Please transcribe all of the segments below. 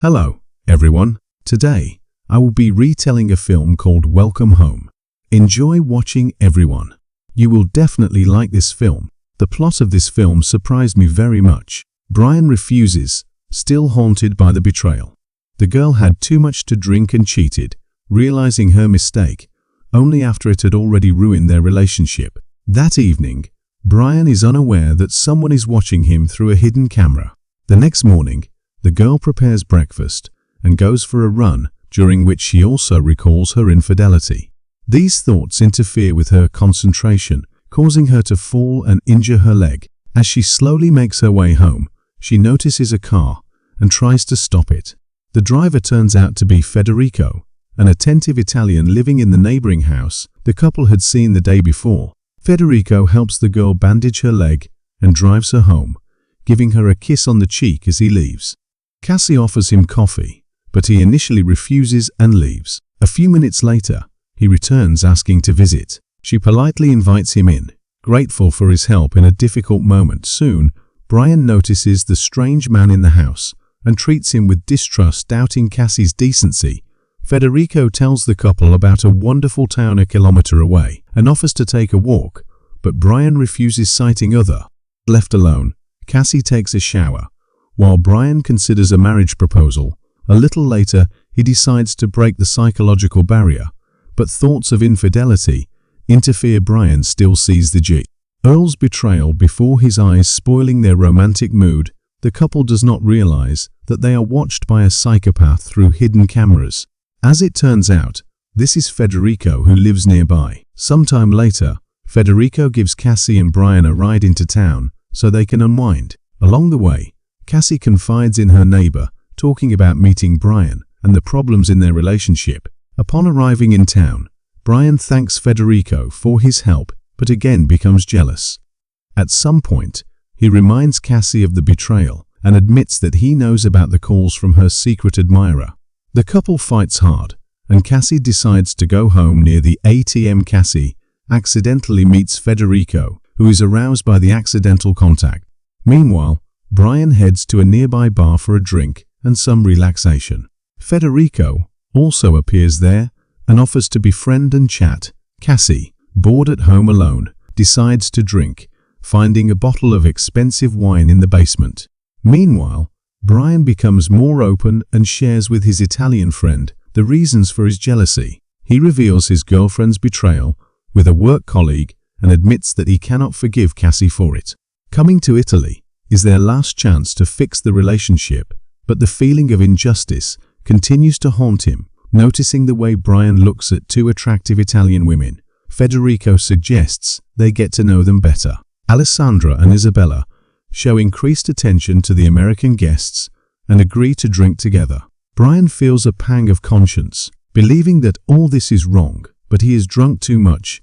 Hello, everyone. Today, I will be retelling a film called Welcome Home. Enjoy watching, everyone. You will definitely like this film. The plot of this film surprised me very much. Brian refuses, still haunted by the betrayal. The girl had too much to drink and cheated, realizing her mistake, only after it had already ruined their relationship. That evening, Brian is unaware that someone is watching him through a hidden camera. The next morning, the girl prepares breakfast and goes for a run, during which she also recalls her infidelity. These thoughts interfere with her concentration, causing her to fall and injure her leg. As she slowly makes her way home, she notices a car and tries to stop it. The driver turns out to be Federico, an attentive Italian living in the neighboring house the couple had seen the day before. Federico helps the girl bandage her leg and drives her home, giving her a kiss on the cheek as he leaves. Cassie offers him coffee, but he initially refuses and leaves. A few minutes later, he returns asking to visit. She politely invites him in, grateful for his help in a difficult moment. Soon, Brian notices the strange man in the house and treats him with distrust, doubting Cassie's decency. Federico tells the couple about a wonderful town a kilometer away and offers to take a walk, but Brian refuses, citing other. Left alone, Cassie takes a shower, while Brian considers a marriage proposal. A little later, he decides to break the psychological barrier, but thoughts of infidelity interfere. Brian still sees the Earl's betrayal before his eyes, spoiling their romantic mood. The couple does not realize that they are watched by a psychopath through hidden cameras. As it turns out, this is Federico, who lives nearby. Sometime later, Federico gives Cassie and Brian a ride into town so they can unwind. Along the way, Cassie confides in her neighbor, talking about meeting Brian and the problems in their relationship. Upon arriving in town, Brian thanks Federico for his help, but again becomes jealous. At some point, he reminds Cassie of the betrayal and admits that he knows about the calls from her secret admirer. The couple fights hard, and Cassie decides to go home. Near the ATM, Cassie accidentally meets Federico, who is aroused by the accidental contact. Meanwhile, Brian heads to a nearby bar for a drink and some relaxation. Federico also appears there and offers to befriend and chat. Cassie, bored at home alone, decides to drink, finding a bottle of expensive wine in the basement. Meanwhile, Brian becomes more open and shares with his Italian friend the reasons for his jealousy. He reveals his girlfriend's betrayal with a work colleague and admits that he cannot forgive Cassie for it. Coming to Italy is their last chance to fix the relationship, but the feeling of injustice continues to haunt him. Noticing the way Brian looks at two attractive Italian women, Federico suggests they get to know them better. Alessandra and Isabella show increased attention to the American guests and agree to drink together. Brian feels a pang of conscience, believing that all this is wrong, but he is drunk too much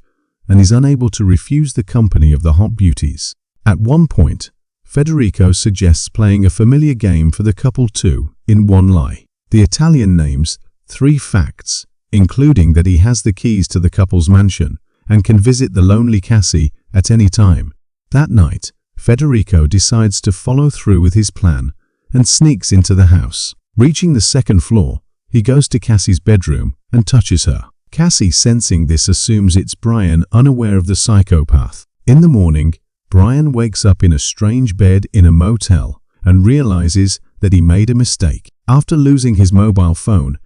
and is unable to refuse the company of the hot beauties. At one point, Federico suggests playing a familiar game for the couple, 2 in 1 lie. The Italian names 3 facts, including that he has the keys to the couple's mansion and can visit the lonely Cassie at any time. That night, Federico decides to follow through with his plan and sneaks into the house. Reaching the 2nd floor, he goes to Cassie's bedroom and touches her. Cassie, sensing this, assumes it's Brian, unaware of the psychopath. In the morning, Brian wakes up in a strange bed in a motel and realizes that he made a mistake. After losing his mobile phone,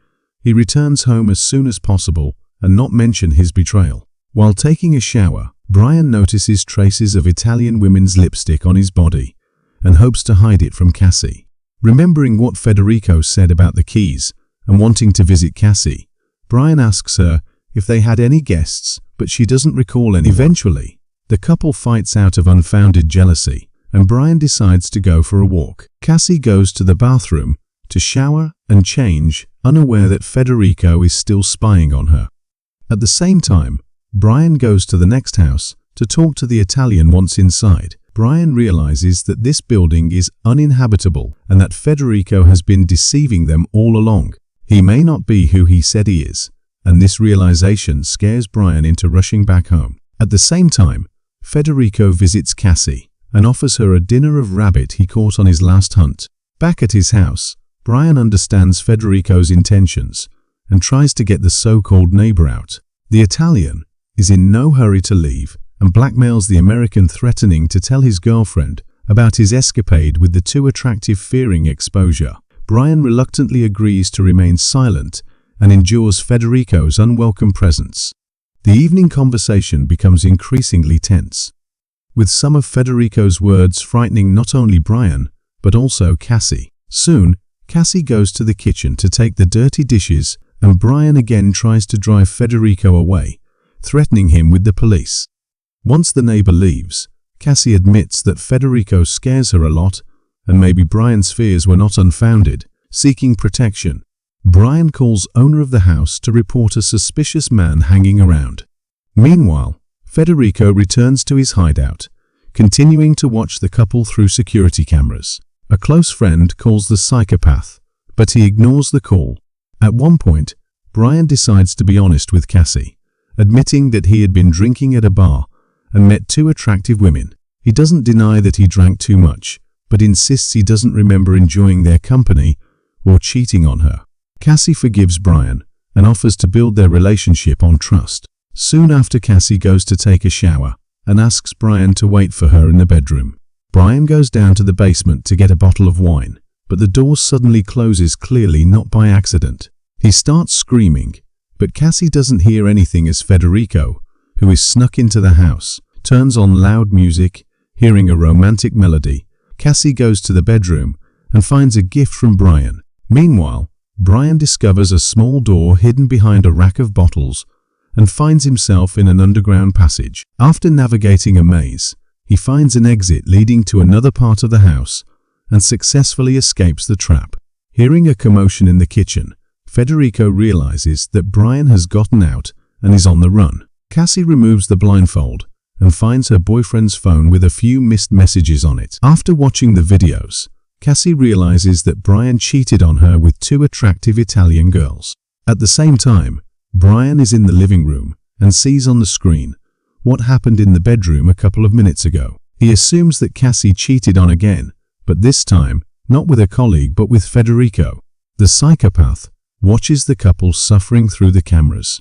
he returns home as soon as possible and not mention his betrayal. While taking a shower, Brian notices traces of Italian women's lipstick on his body and hopes to hide it from Cassie. Remembering what Federico said about the keys and wanting to visit Cassie, Brian asks her if they had any guests, but she doesn't recall any. Eventually, the couple fights out of unfounded jealousy, and Brian decides to go for a walk. Cassie goes to the bathroom to shower and change, unaware that Federico is still spying on her. At the same time, Brian goes to the next house to talk to the Italian. Once inside, Brian realizes that this building is uninhabitable and that Federico has been deceiving them all along. He may not be who he said he is, and this realization scares Brian into rushing back home. At the same time, Federico visits Cassie and offers her a dinner of rabbit he caught on his last hunt. Back at his house, Brian understands Federico's intentions and tries to get the so-called neighbor out. The Italian is in no hurry to leave and blackmails the American, threatening to tell his girlfriend about his escapade with the too attractive, fearing exposure. Brian reluctantly agrees to remain silent and endures Federico's unwelcome presence. The evening conversation becomes increasingly tense, with some of Federico's words frightening not only Brian, but also Cassie. Soon, Cassie goes to the kitchen to take the dirty dishes, and Brian again tries to drive Federico away, threatening him with the police. Once the neighbor leaves, Cassie admits that Federico scares her a lot, and maybe Brian's fears were not unfounded. Seeking protection, Brian calls owner of the house to report a suspicious man hanging around. Meanwhile, Federico returns to his hideout, continuing to watch the couple through security cameras. A close friend calls the psychopath, but he ignores the call. At one point, Brian decides to be honest with Cassie, admitting that he had been drinking at a bar and met two attractive women. He doesn't deny that he drank too much, but insists he doesn't remember enjoying their company or cheating on her. Cassie forgives Brian and offers to build their relationship on trust. Soon after, Cassie goes to take a shower and asks Brian to wait for her in the bedroom. Brian goes down to the basement to get a bottle of wine, but the door suddenly closes, clearly not by accident. He starts screaming, but Cassie doesn't hear anything as Federico, who is snuck into the house, turns on loud music. Hearing a romantic melody, Cassie goes to the bedroom and finds a gift from Brian. Meanwhile, Brian discovers a small door hidden behind a rack of bottles and finds himself in an underground passage. After navigating a maze, he finds an exit leading to another part of the house and successfully escapes the trap. Hearing a commotion in the kitchen, Federico realizes that Brian has gotten out and is on the run. Cassie removes the blindfold and finds her boyfriend's phone with a few missed messages on it. After watching the videos, Cassie realizes that Brian cheated on her with two attractive Italian girls. At the same time, Brian is in the living room and sees on the screen what happened in the bedroom a couple of minutes ago. He assumes that Cassie cheated on again, but this time not with a colleague but with Federico. The psychopath watches the couple suffering through the cameras,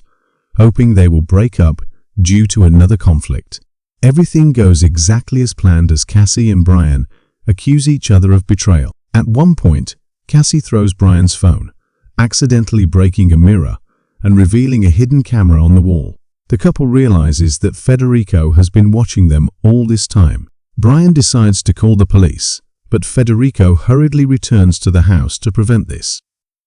hoping they will break up due to another conflict. Everything goes exactly as planned as Cassie and Brian accuse each other of betrayal. At one point, Cassie throws Brian's phone, accidentally breaking a mirror and revealing a hidden camera on the wall. The couple realizes that Federico has been watching them all this time. Brian decides to call the police, but Federico hurriedly returns to the house to prevent this.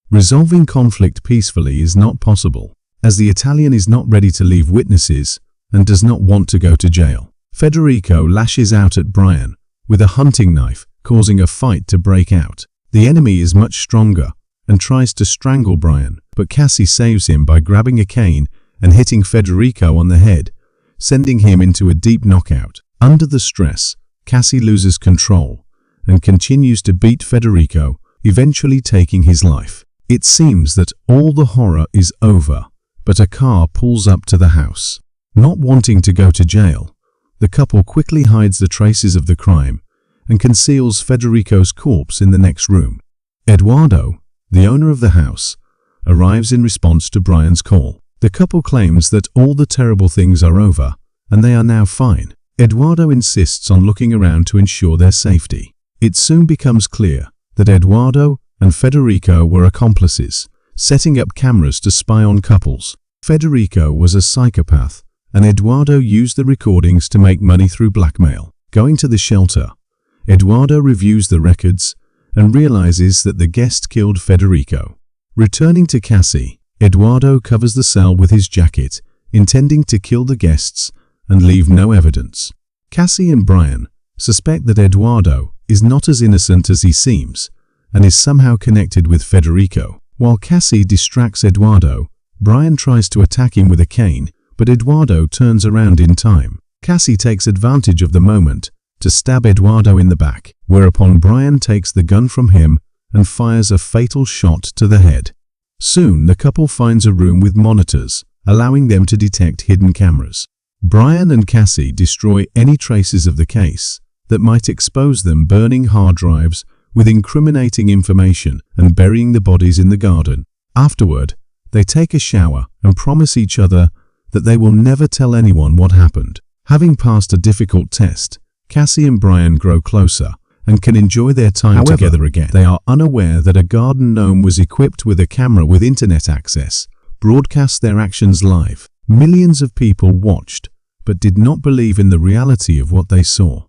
Resolving conflict peacefully is not possible, as the Italian is not ready to leave witnesses and does not want to go to jail. Federico lashes out at Brian with a hunting knife, causing a fight to break out. The enemy is much stronger and tries to strangle Brian, but Cassie saves him by grabbing a cane and hitting Federico on the head, sending him into a deep knockout. Under the stress, Cassie loses control and continues to beat Federico, eventually taking his life. It seems that all the horror is over, but a car pulls up to the house. Not wanting to go to jail, the couple quickly hides the traces of the crime and conceals Federico's corpse in the next room. Eduardo, the owner of the house, arrives in response to Brian's call. The couple claims that all the terrible things are over and they are now fine. Eduardo insists on looking around to ensure their safety. It soon becomes clear that Eduardo and Federico were accomplices, setting up cameras to spy on couples. Federico was a psychopath, and Eduardo used the recordings to make money through blackmail. Going to the shelter, Eduardo reviews the records and realizes that the guest killed Federico. Returning to Cassie, Eduardo covers the cell with his jacket, intending to kill the guests and leave no evidence. Cassie and Brian suspect that Eduardo is not as innocent as he seems and is somehow connected with Federico. While Cassie distracts Eduardo, Brian tries to attack him with a cane, but Eduardo turns around in time. Cassie takes advantage of the moment to stab Eduardo in the back, whereupon Brian takes the gun from him and fires a fatal shot to the head. Soon, the couple finds a room with monitors, allowing them to detect hidden cameras. Brian and Cassie destroy any traces of the case that might expose them, burning hard drives with incriminating information and burying the bodies in the garden. Afterward, they take a shower and promise each other that they will never tell anyone what happened. Having passed a difficult test, Cassie and Brian grow closer and can enjoy their time together again. They are unaware that a garden gnome was equipped with a camera with internet access, broadcast their actions live. Millions of people watched, but did not believe in the reality of what they saw.